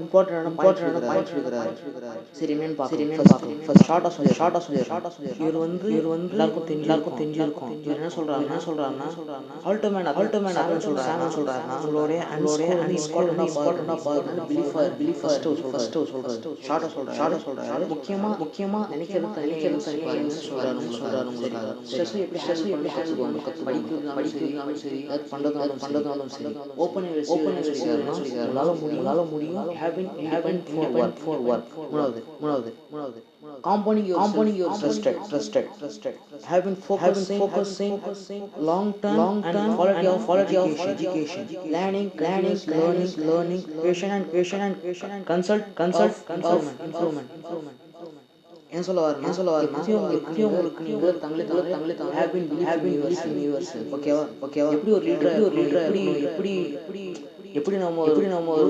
இம்பார்ட்டன்டான பாயிண்ட்ஸ் கொடுக்குறாரு. சரி என்னன்னு பார்க்கலாம். ஃபர்ஸ்ட் ஷார்ட்டா சொல்லி இவர் வந்து எல்லாருக்கும் தெரிஞ்சிருக்கும். இவர் என்ன சொல்றாருன்னா அல்டிமேட் அப்படின்னு சொல்றாருன்னா உங்களுடைய இம்பார்ட்டன்டா பிலீஃப் ஃபர்ஸ்ட் சொல்றாரு. ஷார்ட்டா சொல்றாரு. முக்கியமா நினைக்கிறது சொல்றாரு உங்களுக்கு. ஸ்ட்ரெஸ் எப்படி ஹேண்டில் கத்துக்கணும் சரி பண்றதாலும் சரி ஓப்பன் உங்களால முடியும் having for work. மூணாவது compounding your trusted having focusing long term and quality of education, learning patient and consult improvement. என்ன சொல்ல வரேன்னா உங்களுக்கு நீங்க தங்களை have been believe in yourself. ஓகேவா எப்படி ஒரு லீடரா எப்படி நம்ம